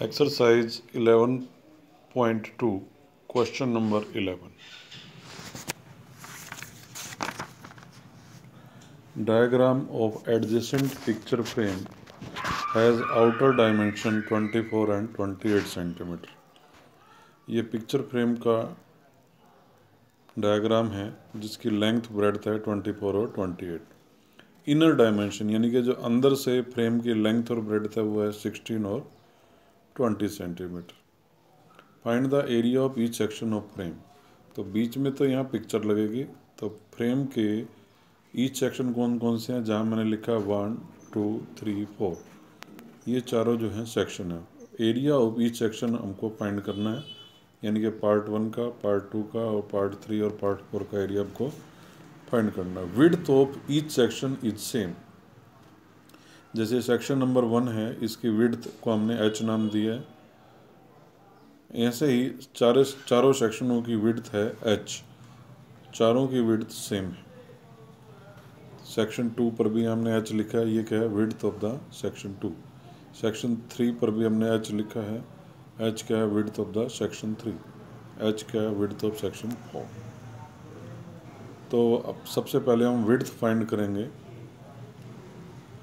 Exercise 11.2, question number 11. Diagram of adjacent picture frame has outer dimension 24 and 28 centimetre. ये picture frame का diagram है जिसकी length breadth है 24 और 28. इनर डायमेंशन यानी कि जो अंदर से फ्रेम की लेंथ और ब्रेड्थ है वो है 16 और 20 centimetre. Find the area of each section of frame. तो बीच में तो यहाँ पिक्चर लगेगी, तो फ्रेम के ईच सेक्शन कौन कौन से हैं, जहाँ मैंने लिखा 1 2 3 4, ये चारों जो हैं सेक्शन है. एरिया ऑफ ईच सेक्शन हमको फाइंड करना है, यानी कि पार्ट 1 का, पार्ट 2 का और पार्ट 3 और पार्ट 4 का एरिया हमको फाइंड करना है. Width of each section is same. जैसे सेक्शन नंबर 1 है, इसकी विड्थ को हमने h नाम दिया है. ऐसे ही चारों सेक्शनों की विड्थ है h. चारों की विड्थ सेम है. सेक्शन 2 पर भी हमने h लिखा है, ये क्या है, width of the section 2. Section 3 पर भी हमने h लिखा है, h क्या है, width of the section 3. h क्या है, विड्थ ऑफ सेक्शन 4. तो अब सबसे पहले हम विड्थ फाइंड करेंगे.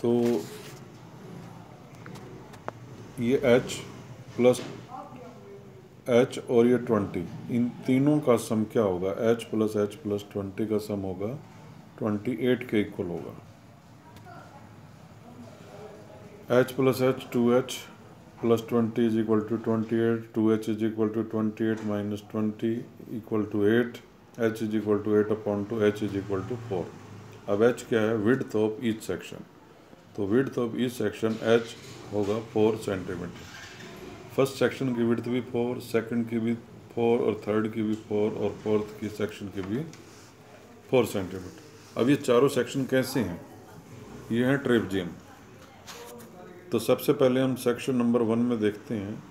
तो ये h प्लस h और ये 20, इन तीनों का सम क्या होगा, h प्लस 20 का सम होगा 28 के इक्वल होगा. h plus h 2h plus 20 is equal to 28, 2h is equal to 28 minus 20 equal to 8, h is equal to 8 upon 2, h is equal to 4. अब h क्या है, विड्थ ऑफ ईच सेक्शन. तो width of each section h होगा 4 centimetre. First section की width भी 4, second की भी 4 और थर्ड की भी 4 और फोर्थ की सेक्शन की भी 4 सेंटीमीटर. अब ये चारों सेक्शन कैसे हैं, ये हैं ट्रेपजियम. तो सबसे पहले हम सेक्शन नंबर 1 में देखते हैं.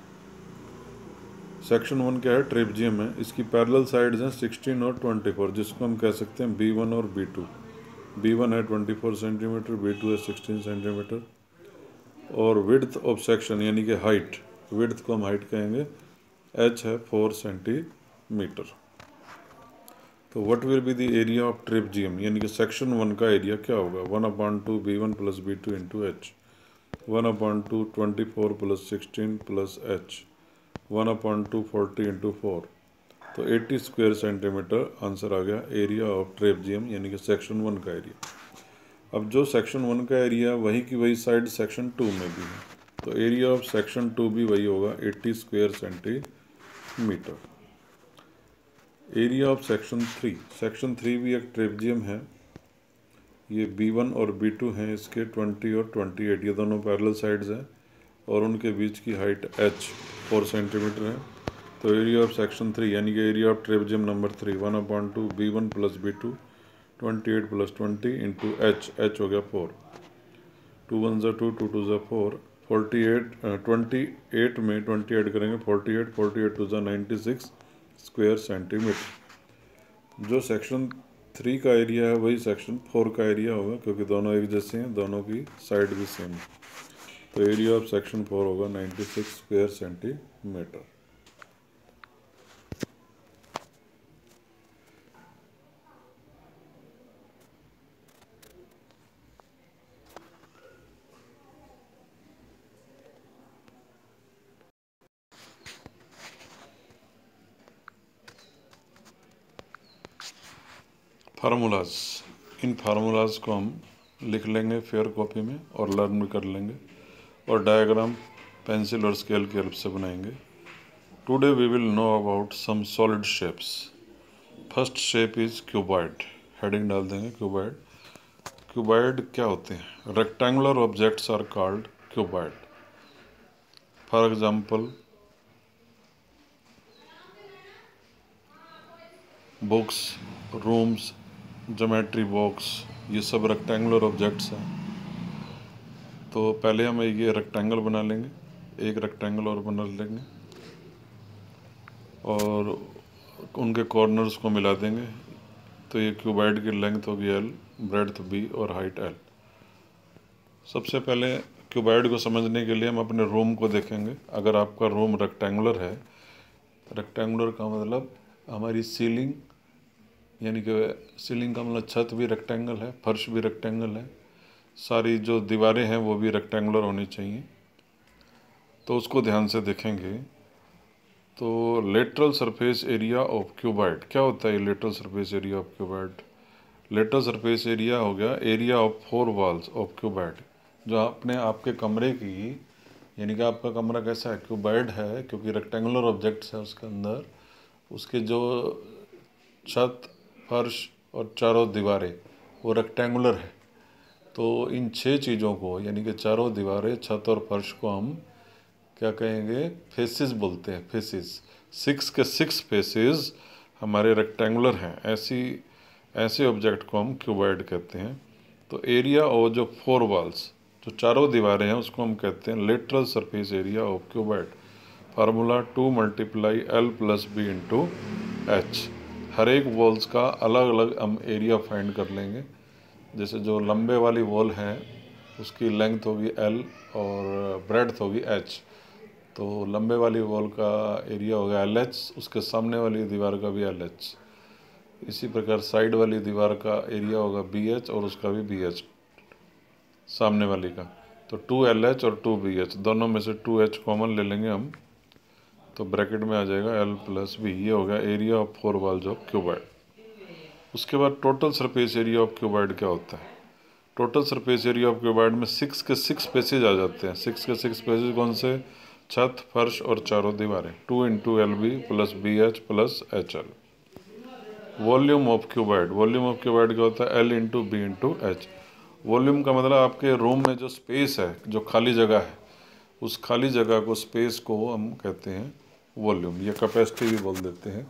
सेक्शन 1 क्या है, ट्रेपजियम है. इसकी पैरेलल साइड्स हैं 16 और 24, जिसको हम कह सकते हैं B1 और B2. B1 है 24 सेंटीमीटर, B2 है 16 सेंटीमीटर. और विड्थ ऑफ सेक्शन यानी कि हाइट, विड्थ को हम हाइट कहेंगे, h है 4 सेंटीमीटर. तो what will be the area of ट्रेपजियम, यानी कि सेक्शन 1 का एरिया क्या होगा, 1/2 B1 plus B2 into h, 1/2 24 plus 16 plus h, 1/2 40 into 4. तो 80 स्क्वायर सेंटीमीटर आंसर आ गया एरिया ऑफ ट्रेपजियम, यानी कि सेक्शन 1 का एरिया. अब जो सेक्शन 1 का एरिया वही की वही साइड सेक्शन 2 में भी है, तो एरिया ऑफ सेक्शन 2 भी वही होगा 80 square centimetre. Area of section 3, section 3 भी एक ट्रेपजियम है. ये B1 और B2 हैं, इसके 20 और 28, ये दोनों पैरेलल साइड्स हैं और उनके बीच की हाइट h 4 सेंटीमीटर है. तो एरिया ऑफ सेक्शन 3 यानी कि area of ट्रेपजियम number 3, 1/2 B1 plus B2 28 plus 20 into h हो गया 4. 2 1 ज़ा 2, 2 2 ज़ा 4, 28 में 20 ऐड करेंगे 48 2 ज़ा 96 स्क्वायर सेंटीमीटर. जो सेक्शन 3 का एरिया है वही सेक्शन 4 का एरिया होगा, क्योंकि दोनों एक जैसे हैं, दोनों की साइड भी सेम है. तो एरिया ऑफ सेक्शन 4 होगा 96 स्क्वायर सेंटीमीटर. फार्मूलाज, इन फार्मूलाज को हम लिख लेंगे फेयर कॉपी में और लर्न भी कर लेंगे, और डायग्राम पेंसिल और स्केल की हेल्प से बनाएंगे. Today we will know about some solid shapes. First shape is cuboid. Heading डाल देंगे क्यूबॉइड. क्यूबॉइड क्या होते हैं, rectangular objects are called cuboid. For example books, rooms, geometry box, ये सब रेक्टेंगुलर ऑब्जेक्ट्स हैं. तो पहले हम ये रेक्टेंगल बना लेंगे, एक रेक्टेंगल और बना लेंगे और उनके कॉर्नर्स को मिला देंगे. तो ये क्यूबॉइड की लेंथ होगी L, ब्रेड्थ B और हाइट L. सबसे पहले क्यूबॉइड को समझने के लिए हम अपने रूम को देखेंगे। अगर आपका रूम रेक्टेंगुलर है, रेक्टेंगुलर का मतलब हमारी सीलिंग, यानी कि सीलिंग का मतलब छत भी रेक्टेंगल है, फर्श भी रेक्टेंगल है, सारी जो दीवारें हैं वो भी रेक्टेंगुलर होनी चाहिए। तो उसको ध्यान से देखेंगे। तो lateral surface area of cuboid क्या होता है? Lateral surface area of cuboid, lateral surface area हो गया area of 4 walls of cuboid. जो आपने आपके कमरे की, यानी कि आपका कमरा कैसा है? क्यूबॉइड है, क्योंकि रेक्टेंगुलर ऑब्जेक्ट्स है उसके अंदर। उसके जो छत, फर्श और चारों दीवारें वो रेक्टेंगुलर है। तो इन 6 चीज़ों को, यानी कि चारों दीवारें, छत और फर्श को हम क्या कहेंगे? फेसेस बोलते हैं, फेसेस। 6 के 6 फेसेस हमारे रेक्टेंगुलर हैं। ऐसे ऑब्जेक्ट को हम क्यूबॉइड कहते हैं। तो एरिया और जो 4 वॉल्स, जो चारों दीवारें हैं, उसको हम कहते हैं lateral surface area of cuboid. Formula 2 multiply L plus B into H. हर एक वॉल्स का अलग अलग हम एरिया फाइंड कर लेंगे। जैसे जो लंबे वाली वॉल है उसकी लेंथ होगी L और ब्रेड्थ होगी H। तो लंबे वाली वॉल का एरिया होगा LH, उसके सामने वाली दीवार का भी LH। इसी प्रकार साइड वाली दीवार का एरिया होगा BH और उसका भी BH, सामने वाली का। तो 2LH और 2BH, दोनों में से 2H कॉमन ले लेंगे हम, तो ब्रैकेट में आ जाएगा L प्लस बी। ये हो गया area of 4 walls of cuboid. उसके बाद total surface area of cuboid क्या होता है? Total surface area of cuboid में 6 के 6 पेसेज आ जाते हैं। 6 के 6 पेसेज कौन से? छत, फर्श और चारों दीवारें। 2 into LB plus BH plus HL। Volume of cuboid, volume of cuboid क्या होता है? L into B into H. Volume का मतलब आपके रूम में जो स्पेस है, जो खाली जगह है, उस खाली जगह को, स्पेस को हम कहते हैं वॉल्यूम, या कैपेसिटी भी बोल देते हैं।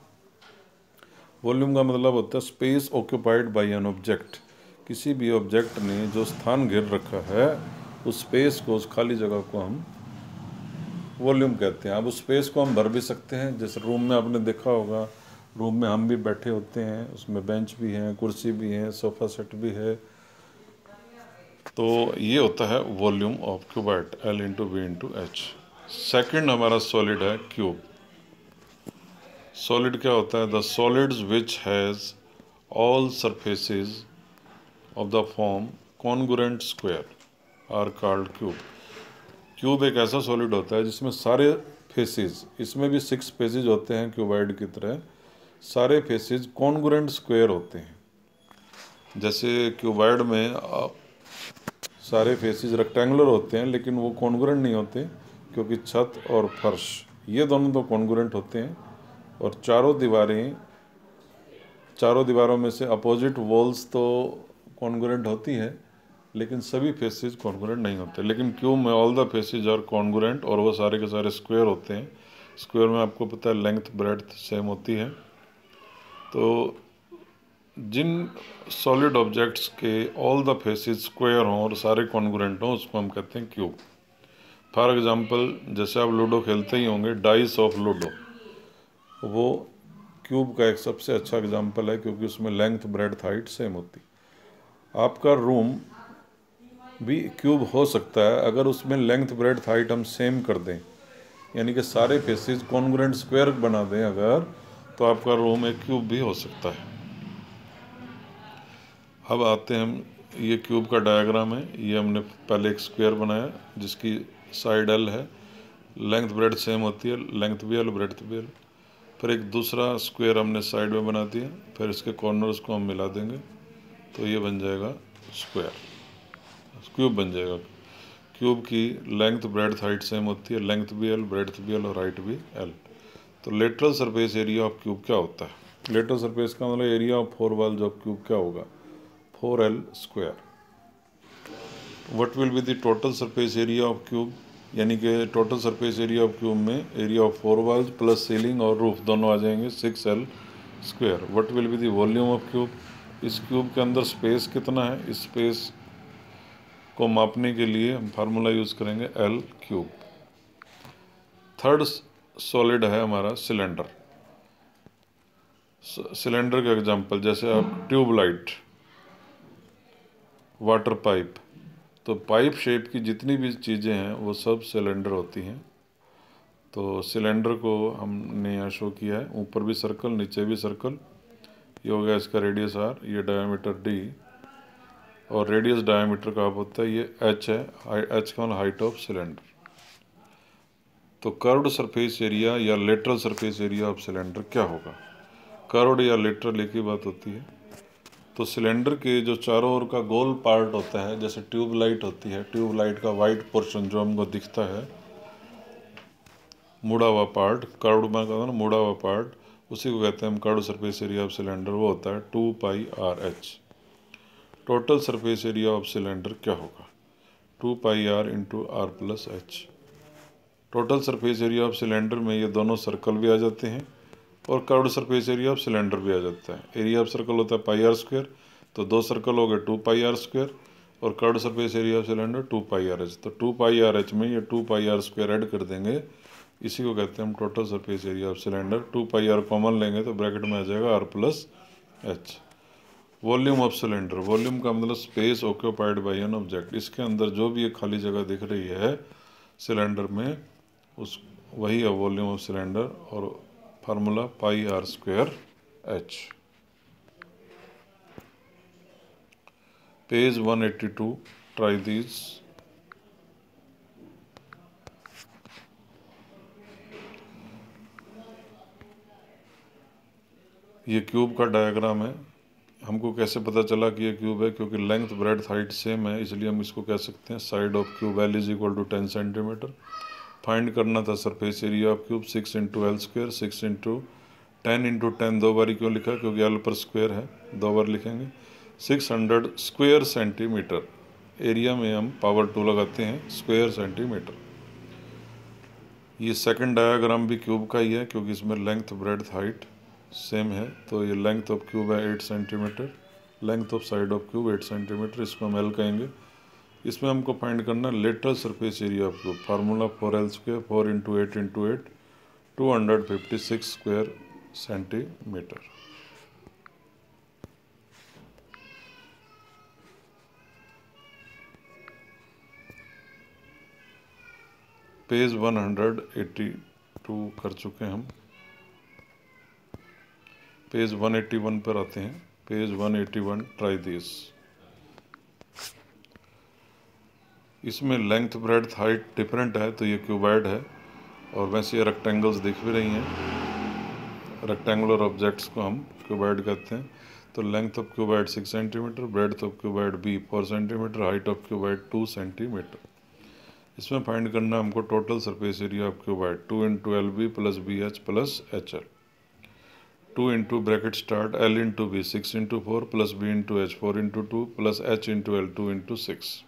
वॉल्यूम का मतलब होता है space occupied by an object. किसी भी ऑब्जेक्ट ने जो स्थान घेर रखा है, उस स्पेस को, उस खाली जगह को हम वॉल्यूम कहते हैं। अब उस स्पेस को हम भर भी सकते हैं। जैसे रूम में आपने देखा होगा, रूम में हम भी बैठे होते हैं, उसमें बेंच भी हैं, कुर्सी भी हैं, सोफ़ा सेट भी है। तो ये होता है volume of cuboid, L into B into H. Second हमारा सॉलिड है क्यूब। सॉलिड क्या होता है? The solids which has all surfaces of the form congruent square are called cube. Cube एक ऐसा सॉलिड होता है जिसमें सारे फेसेस, इसमें भी 6 फेसेस होते हैं क्यूबॉइड की तरह, सारे फेसेस कॉन्ग्रुएंट स्क्वायर होते हैं। जैसे क्यूबॉइड में सारे फेसेस रेक्टेंगुलर होते हैं, लेकिन वो कॉन्ग्रुएंट नहीं होते, क्योंकि छत और फर्श ये दोनों तो कॉन्ग्रुएंट होते हैं, और चारों दीवारों में से अपोजिट वॉल्स तो कॉन्ग्रुएंट होती है, लेकिन सभी फेसेस कॉन्ग्रुएंट नहीं होते। लेकिन क्यूब में all the faces are congruent, और वो सारे के सारे स्क्वायर होते हैं। स्क्वायर में आपको पता है लेंथ ब्रेड्थ सेम होती है। तो जिन सॉलिड ऑब्जेक्ट्स के ऑल द फेसेस स्क्वायर हों और सारे कॉन्ग्रुएंट हों, उसको हम कहते हैं क्यूब। फॉर एग्जांपल, जैसे आप लूडो खेलते ही होंगे, डाइस ऑफ लूडो, वो क्यूब का एक सबसे अच्छा एग्जांपल है, क्योंकि उसमें लेंथ ब्रेड्थ हाइट सेम होती। आपका रूम भी क्यूब हो सकता है अगर उसमें लेंथ ब्रेड्थ हाइट हम सेम कर दें, यानी कि सारे फेसेस कॉन्ग्रुएंट स्क्वायर बना दें अगर, तो आपका रूम एक क्यूब भी हो सकता है। अब आते हैं हम, ये क्यूब का डायग्राम है। ये हमने पहले एक स्क्वायर बनाया जिसकी साइड L है, लेंथ ब्रेड्थ सेम होती है, लेंथ भी L ब्रेड्थ भी L। फिर एक दूसरा स्क्वायर हमने साइड में बना दिया, फिर इसके कॉर्नर्स को हम मिला देंगे, तो ये बन जाएगा स्क्वायर, क्यूब बन जाएगा। क्यूब की लेंथ ब्रेड्थ हाइट सेम होती है, लेंथ भी L ब्रेड्थ भी L और हाइट भी L। तो lateral surface area of cube क्या होता है? लेटरल सरफेस का मतलब area of 4 walls of cube क्या होगा? 4L square. What will be the total surface area of cube? यानी कि total surface area of cube में area of 4 walls plus ceiling और रूफ दोनों आ जाएंगे, 6L square. What will be the volume of cube? इस cube के अंदर स्पेस कितना है? इस स्पेस को मापने के लिए हम फार्मूला यूज़ करेंगे L क्यूब। थर्ड सॉलिड है हमारा सिलेंडर। सिलेंडर का एग्जांपल, जैसे आप ट्यूबलाइट, वाटर पाइप, तो पाइप शेप की जितनी भी चीज़ें हैं वो सब सिलेंडर होती हैं। तो सिलेंडर को हमने यहाँ शो किया है, ऊपर भी सर्कल नीचे भी सर्कल। ये हो गया इसका रेडियस r, ये डायमीटर d, और रेडियस डायमीटर का आप होता है ये h है, h का मतलब हाइट ऑफ सिलेंडर। तो कर्व्ड सरफेस एरिया या lateral surface area of cylinder क्या होगा? कर्व्ड या लेटरल एक ही बात होती है। तो सिलेंडर के जो चारों ओर का गोल पार्ट होता है, जैसे ट्यूबलाइट होती है, ट्यूबलाइट का वाइट पोर्शन जो हमको दिखता है, मुड़ा हुआ पार्ट, कर्व्ड में कहते हैं ना मुड़ा हुआ पार्ट, उसी को कहते हैं हम curved surface area of cylinder. वो होता है 2πr/h। Total surface area of cylinder क्या होगा? 2πr × r+h। Total surface area of cylinder में ये दोनों सर्कल भी आ जाते हैं और curved surface area of cylinder भी आ जाता है। एरिया ऑफ सर्कल होता है πr², तो दो सर्कल हो गए 2πr², और curved surface area of cylinder 2πr/h। तो 2πr/h में ये 2πr² ऐड कर देंगे, इसी को कहते हैं हम total surface area of cylinder. 2πr common लेंगे तो ब्रैकेट में आ जाएगा r+h। Volume of cylinder, volume का मतलब space occupied by an object. इसके अंदर जो भी एक खाली जगह दिख रही है सिलेंडर में, उस वही है वॉल्यूम ऑफ सिलेंडर, और formula πr²h। Page 182, try these. ये क्यूब का डायग्राम है। हमको कैसे पता चला कि ये क्यूब है? क्योंकि लेंथ ब्रेड्थ हाइट सेम है, इसलिए हम इसको कह सकते हैं side of cube L = 10 centimetre. Find करना था surface area of cube 6 × L², 6 × 10 × 10 दो बारी क्यों लिखा? क्योंकि L पर स्क्वायर है, दो बार लिखेंगे। 600 स्क्वायर सेंटीमीटर। एरिया में हम पावर 2 लगाते हैं, स्क्वायर सेंटीमीटर। ये सेकंड डायग्राम भी क्यूब का ही है, क्योंकि इसमें लेंथ ब्रेड्थ हाइट सेम है। तो ये लेंथ ऑफ क्यूब है 8 centimetre, length of side of cube 8 centimetre, इसको हम L कहेंगे। इसमें हमको फाइंड करना lateral surface area of cube. Formula 4L², 4 × 8 × 8, 256 square centimetre. Page 182 कर चुके हैं हम। पेज 181 पर आते हैं। Page 181, try this. इसमें लेंथ ब्रेड्थ हाइट डिफरेंट है, तो ये क्यूबाइड है, और वैसे ये रेक्टेंगल्स दिख भी रही हैं। रेक्टेंगुलर ऑब्जेक्ट्स को हम क्यूबाइड कहते हैं। तो length of cuboid 6 centimetre, breadth of cuboid b 4 centimetre, height of cuboid 2 centimetre. इसमें फाइंड करना हमको total surface area of cuboid 2 × LB + BH + HL। 2 × bracket start L × B 6 × 4 + B × H 4 × 2 + H × L 2 × 6।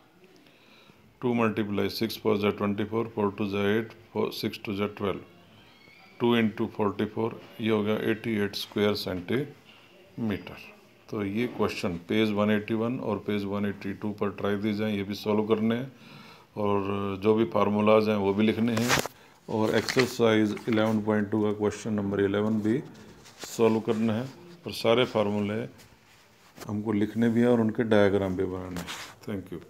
2 × 6 4 = 24, 4 2 = 8, 6 2 = 12, 2 × 44, ये हो गया 88 square centimetre. तो ये question page 181 और page 182 पर ट्राई दी जाए, ये भी सॉल्व करने हैं, और जो भी फार्मूलाज हैं वो भी लिखने हैं, और एक्सरसाइज 11.2 का क्वेश्चन नंबर 11 भी सॉल्व करना है। और सारे फार्मूले हमको लिखने भी हैं और उनके डायग्राम भी बनाने हैं। Thank you.